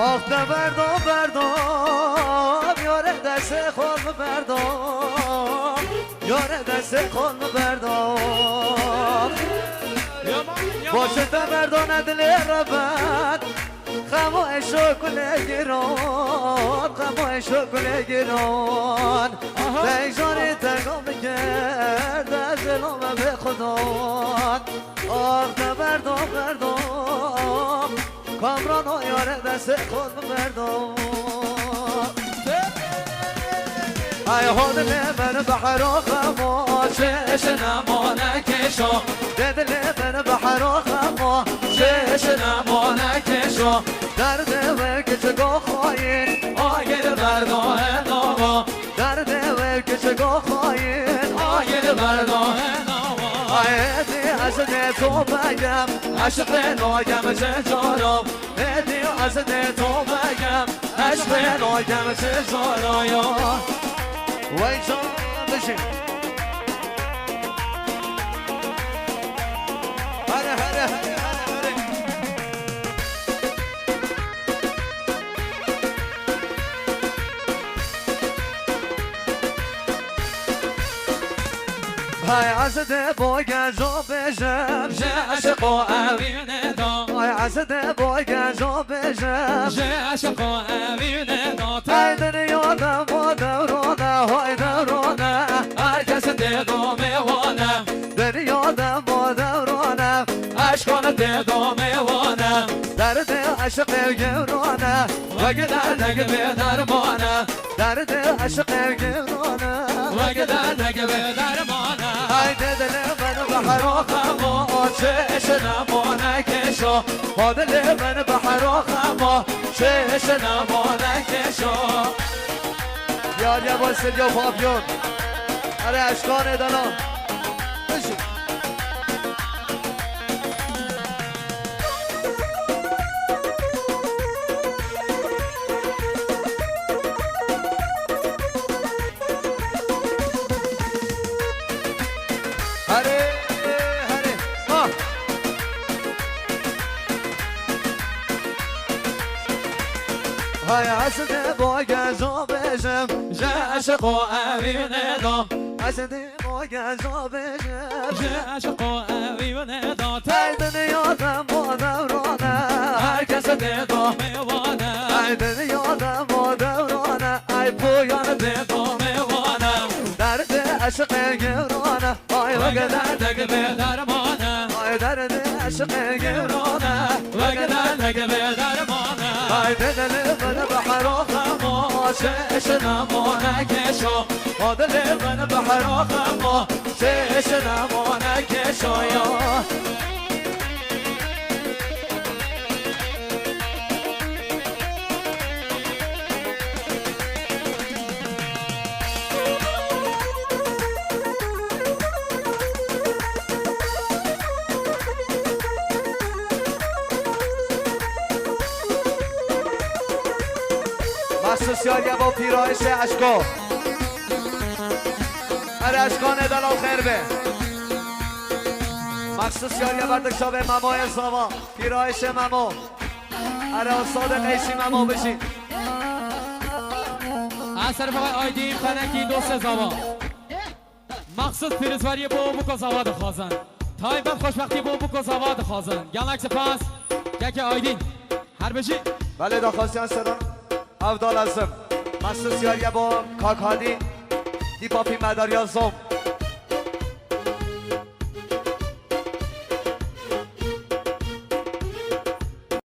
آخ بردم بردم یاره دست خود بردم یاره دست خود بردم باشه بردم دل ربط خموش و گل گران خموش و گل گران دیجانی تگام کرد از دلم به خدا آخ بردم بردم کامران و یاره دست خود بردم ای حال من بحر و خموشش نمانه کشو دل من بحر و خموشش نمانه کشو درد و کچگاه خواهین آگر برداه ناما درد و کچگاه خواهین آگر برداه ناما ایدی از تو بگم عشق ناگم چجارم ایدی از تو بگم عشق ناگم چجارم وای جان بشین هره هره هره هره های عزده با گنجا بشم جه عشق و اوینه دا های عزده با گنجا بشم جه عشق و اوینه دا ای دنیادم با دورانه های دورانه هر کس دیدو میوانه دنیادم با دورانه عشقان دیدو میوانه درد عشق گرانه وگه دردگه به درمانه درد عشق گرانه وگه دردگه به درمانه ای دل من بحر و چش نمانه کشو با دل من بحر و چش نمانه کشو یاد یا باسد یا پاپیون اره اشکان دانا بشین هره هره آه های حسده با گزا بشم جه عشق و اوینه دا حسده با گزا بشم جه عشق و اوینه دا ای دنیادم با دورانه هر کس دیدو میوانه ای دنیادم با دورانه ای پویان دیدو میوانه درد عشق گرانه آی وگه وگه دردگه به درمانه آی درد عشق گرانه وگه دردگه به درمانه آی دل من بحر و چش نمانه کشو با دل من بحر و چش نمانه کشو یا مخصوص یاریه با پیرایش اشکا هر اشکان دلال خیر به مخصوص یاریه بردک شابه ممای زاوا پیرایش ممو هر استاد قیشی ممو بشین از طرف آقای آیدین فنکی دوست زاوا مخصوص پیرزواری با بکو زواد خوازن تایبت خوشبختی با بکو زواد خوازن گلک سپاس که آیدین هر بشین بله داخواستیان سران افدال هستم مخصوص یاریه با کاکادی دیپاپی مداریا زوم